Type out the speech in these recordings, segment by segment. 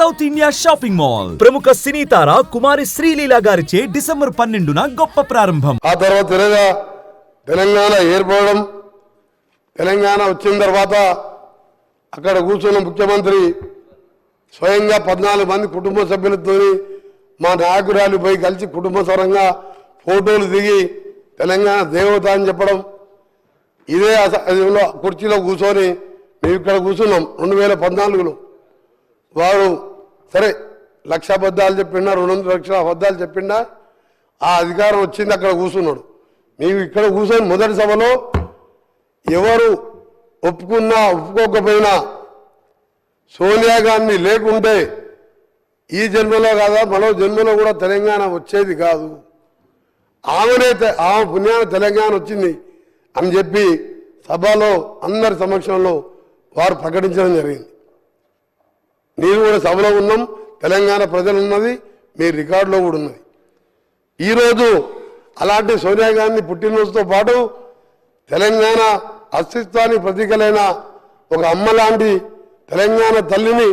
South India shopping mall ప్రముఖ సినీ తార కుమారి శ్రీలీల గారిచే December 12న గొప్ప ప్రారంభం. ఆ తర్వాత తెలంగాణ ఏర్పడడం, తెలంగాణ వచ్చిన తర్వాత అక్కడ కూర్చున్న ముఖ్యమంత్రి స్వయంగా 14 మంది కుటుంబ సభ్యులతో మా నాయకురాలు పోయి కలిసి కుటుంబ సరంగా ఫోటోలు దిగి తెలంగాణ దేవత అని చెప్పడం, ఇదే కుర్చీలో కూర్చొని మేము ఇక్కడ కూర్చున్నాం 2014లో. వారు సరే 1,00,000 అబద్ధాలు చెప్పిండా, 200 లక్షల అబద్ధాలు చెప్పిండా, ఆ అధికారం వచ్చింది, అక్కడ కూర్చున్నాడు. మేము ఇక్కడ కూర్చొని మొదటి సభలో ఎవరు ఒప్పుకున్నా ఒప్పుకోకపోయినా సోనియా గాంధీ లేకుంటే ఈ జన్మలో కాదా మరో జన్మలో కూడా తెలంగాణ వచ్చేది కాదు, ఆమె పుణ్యాన తెలంగాణ వచ్చింది అని చెప్పి సభలో అందరి సమక్షంలో వారు ప్రకటించడం జరిగింది. నేను కూడా సభలో ఉన్నాం, తెలంగాణ ప్రజలు ఉన్నది, మీ రికార్డులో కూడా ఉన్నది. ఈరోజు అలాంటి సోనియా గాంధీ పుట్టినరోజుతో పాటు తెలంగాణ అస్తిత్వానికి ప్రతీకలైన ఒక అమ్మ లాంటి తెలంగాణ తల్లిని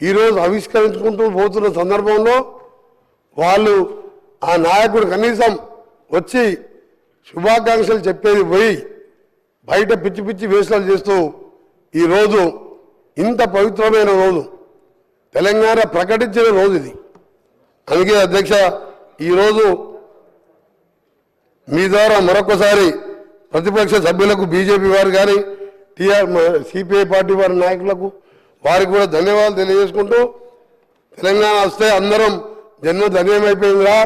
ఈరోజు ఆవిష్కరించుకుంటూ పోతున్న సందర్భంలో వాళ్ళు ఆ నాయకుడు కనీసం వచ్చి శుభాకాంక్షలు చెప్పేది పోయి బయట పిచ్చి పిచ్చి వేషాలు చేస్తూ ఈరోజు ఇంత పవిత్రమైన రోజు తెలంగాణ ప్రకటించిన రోజు ఇది. అందుకే అధ్యక్ష, ఈరోజు మీ ద్వారా మరొకసారి ప్రతిపక్ష సభ్యులకు, బీజేపీ వారు కానీ సిపిఐ పార్టీ వారి నాయకులకు వారికి కూడా ధన్యవాదాలు తెలియజేసుకుంటూ, తెలంగాణ వస్తే అందరం జన్మ ధన్యమైపోయిందిరా,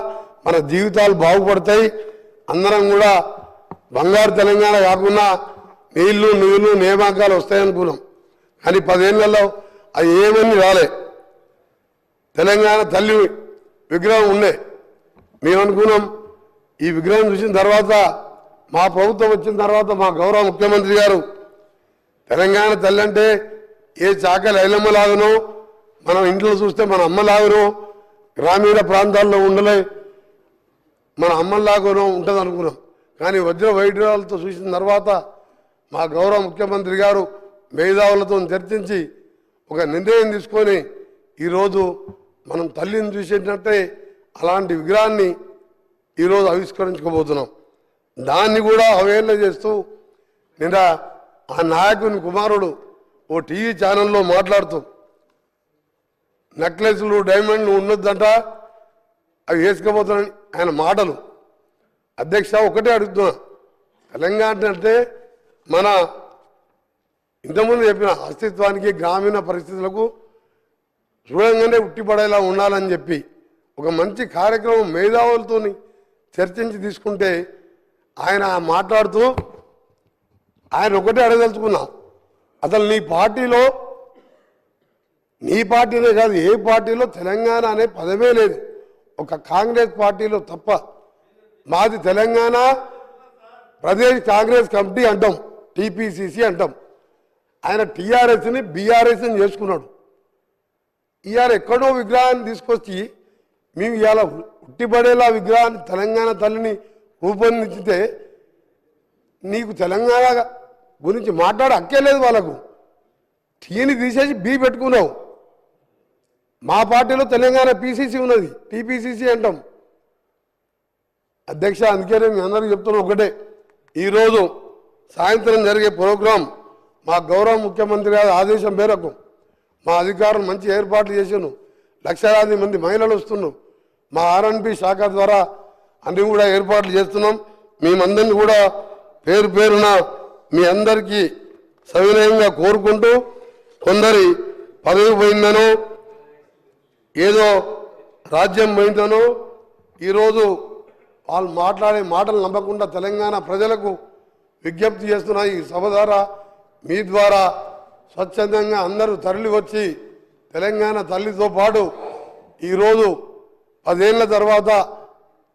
మన జీవితాలు బాగుపడతాయి, అందరం కూడా బంగారు తెలంగాణ కాకుండా నీళ్లు నిధులు నియామకాలు వస్తాయనుకున్నాం. కానీ 10 ఏళ్లలో అది ఏమని రాలే. తెలంగాణ తల్లి విగ్రహం ఉండే, మేము అనుకున్నాం ఈ విగ్రహం చూసిన తర్వాత, మా ప్రభుత్వం వచ్చిన తర్వాత మా గౌరవ ముఖ్యమంత్రి గారు తెలంగాణ తల్లి అంటే ఏ చాకలి ఐలమ్మలాగనో, మనం ఇంట్లో చూస్తే మన అమ్మలాగనో, గ్రామీణ ప్రాంతాల్లో ఉండలే మన అమ్మలాగనో ఉంటుంది అనుకున్నాం. కానీ వజ్ర వైఢూర్యాలతో చూసిన తర్వాత మా గౌరవ ముఖ్యమంత్రి గారు మేధావులతో చర్చించి ఒక నిర్ణయం తీసుకొని ఈరోజు మనం తల్లిని చూసేటట్టే అలాంటి విగ్రహాన్ని ఈరోజు ఆవిష్కరించుకోబోతున్నాం. దాన్ని కూడా అవేళ చేస్తూ నిన్న ఆ నాయకుని కుమారుడు ఓ టీవీ ఛానల్లో మాట్లాడుతూ నెక్లెస్లు డైమండ్లు ఉండొద్దంట, అవి వేసుకోబోతున్నాయి ఆయన మాటలు. అధ్యక్ష, ఒకటే అడుగుతున్నా, తెలంగాణ అంటే మన ఇంతకుముందు చెప్పిన అస్తిత్వానికి గ్రామీణ పరిస్థితులకు చూడంగానే ఉట్టిపడేలా ఉండాలని చెప్పి ఒక మంచి కార్యక్రమం మేధావులతో చర్చించి తీసుకుంటే ఆయన మాట్లాడుతూ ఆయన ఒకటే అడగదలుచుకున్నా, అసలు నీ పార్టీనే కాదు ఏ పార్టీలో తెలంగాణ అనే పదమే లేదు, ఒక కాంగ్రెస్ పార్టీలో తప్ప. మాది తెలంగాణ ప్రదేశ్ కాంగ్రెస్ కమిటీ అంటాం, టీపీసీసీ అంటాం. ఆయన టీఆర్ఎస్ని బీఆర్ఎస్ని చేసుకున్నాడు. ఇవాళ ఎక్కడో విగ్రహాన్ని తీసుకొచ్చి మేము ఇవాళ ఉట్టిపడేలా విగ్రహాన్ని తెలంగాణ తల్లిని రూపొందించితే నీకు తెలంగాణ గురించి మాట్లాడే హక్కే లేదు. వాళ్ళకు టీని తీసేసి బీ పెట్టుకున్నావు. మా పార్టీలో తెలంగాణ పీసీసీ ఉన్నది, టీపీసీసీ అంటాం. అధ్యక్ష, అందుకనే మీ అందరికీ చెప్తున్నా ఒకటే, ఈరోజు సాయంత్రం జరిగే ప్రోగ్రాం మా గౌరవ ముఖ్యమంత్రి గారి ఆదేశం మేరకు మా అధికారులు మంచి ఏర్పాట్లు చేసాను. లక్షలాది మంది మహిళలు వస్తున్నాం. మా ఆర్ఎన్బి శాఖ ద్వారా అన్ని కూడా ఏర్పాట్లు చేస్తున్నాం. మేమందరినీ కూడా పేరు పేరున మీ అందరికీ సవినయంగా కోరుకుంటూ, కొందరి పదవి పోయిందనో ఏదో రాజ్యం పోయిందనో ఈరోజు వాళ్ళు మాట్లాడే మాటలు నమ్మకుండా తెలంగాణ ప్రజలకు విజ్ఞప్తి చేస్తున్న ఈ సభ ద్వారా మీ ద్వారా స్వచ్ఛందంగా అందరూ తరలి వచ్చి తెలంగాణ తల్లితో పాటు ఈరోజు 10 ఏళ్ల తర్వాత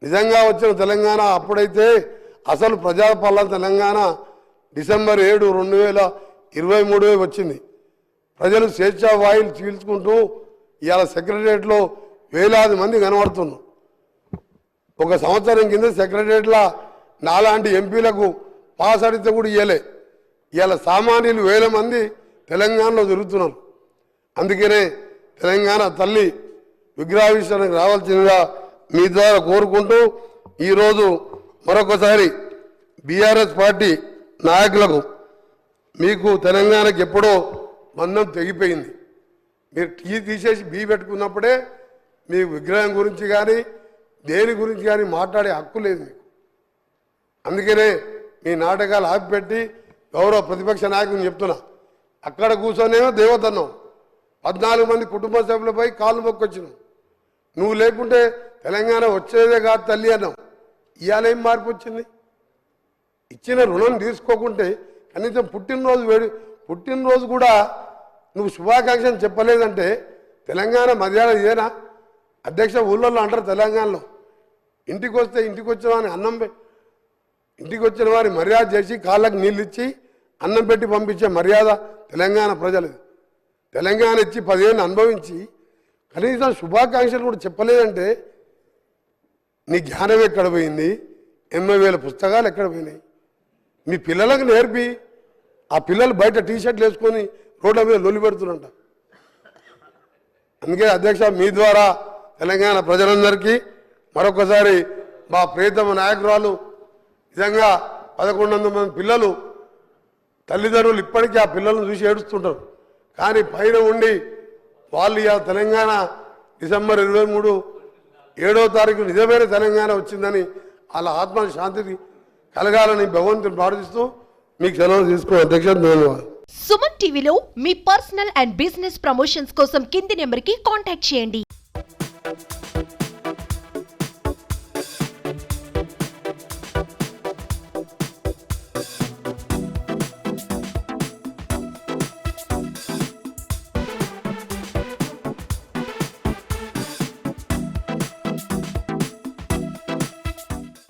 నిజంగా వచ్చిన తెలంగాణ, అప్పుడైతే అసలు ప్రజాపాలన తెలంగాణ డిసెంబర్ 7, 2023 వచ్చింది. ప్రజలు స్వేచ్ఛా వాయులు చీల్చుకుంటూ ఇవాళ సెక్రటరియట్లో వేలాది మంది కనబడుతున్నారు. ఒక సంవత్సరం కింద సెక్రటరియట్లో నాలాంటి ఎంపీలకు పాస్ అడిగితే కూడా ఇవ్వలే. ఇవాళ సామాన్యులు వేల మంది తెలంగాణలో తిరుగుతున్నారు. అందుకనే తెలంగాణ తల్లి విగ్రహావిష్కరణకు రావాల్సిందిగా మీ ద్వారా కోరుకుంటూ ఈరోజు మరొకసారి బీఆర్ఎస్ పార్టీ నాయకులకు మీకు తెలంగాణకు ఎప్పుడో బంధం తెగిపోయింది. మీరు టీ తీసేసి బీ పెట్టుకున్నప్పుడే మీ విగ్రహం గురించి కానీ దేని గురించి కానీ మాట్లాడే హక్కు లేదు మీకు. అందుకనే మీ నాటకాలు ఆపిపెట్టి గౌరవ ప్రతిపక్ష నాయకుని చెప్తున్నా, అక్కడ కూర్చొనేమో దేవతన్నాం, 14 మంది కుటుంబ సభ్యులపై కాళ్ళు మొక్కొచ్చినావు. నువ్వు లేకుంటే తెలంగాణ వచ్చేదే కాదు తల్లి అన్నావు. ఇవాళ ఏం మార్పు వచ్చింది? ఇచ్చిన రుణం తీసుకోకుంటే కనీసం పుట్టినరోజు కూడా నువ్వు శుభాకాంక్షలు చెప్పలేదంటే తెలంగాణ మర్యాద ఇదేనా? అధ్యక్ష ఊళ్ళల్లో అంటారు తెలంగాణలో, ఇంటికి వస్తే ఇంటికి వచ్చిన వారిని ఇంటికి వచ్చిన వారి మర్యాద చేసి కాళ్ళకు నీళ్ళు ఇచ్చి అన్నం పెట్టి పంపించే మర్యాద తెలంగాణ ప్రజలు. తెలంగాణ ఇచ్చి 10 ఏళ్ళు అనుభవించి కనీసం శుభాకాంక్షలు కూడా చెప్పలేదంటే నీ జ్ఞానం ఎక్కడ పోయింది? 80,000 పుస్తకాలు ఎక్కడ పోయినాయి? మీ పిల్లలకు నేర్పి ఆ పిల్లలు బయట టీషర్ట్లు వేసుకొని రోడ్ల మీద లొల్లి పెడుతున్నంట. అందుకే అధ్యక్ష మీ ద్వారా తెలంగాణ ప్రజలందరికీ మరొకసారి మా ప్రియతమ నాయకురాలు నిజంగా 1100 మంది పిల్లలు తల్లిదండ్రులు ఇప్పటికీ ఆ పిల్లలను చూసి ఏడుస్తుంటారు. కానీ పైన ఉండి వాళ్ళు ఇవాళ తెలంగాణ డిసెంబర్ 23 7వ తారీఖు నిజమైన తెలంగాణ వచ్చిందని వాళ్ళ ఆత్మ శాంతికి కలగాలని భగవంతుని ప్రార్థిస్తూ మీకు సెలవు తీసుకున్న అధ్యక్ష ధన్యవాదాలు. సుమన్ టీవీలో మీ పర్సనల్ అండ్ బిజినెస్ ప్రమోషన్స్ కోసం కింది నెంబర్కి కాంటాక్ట్ చేయండి.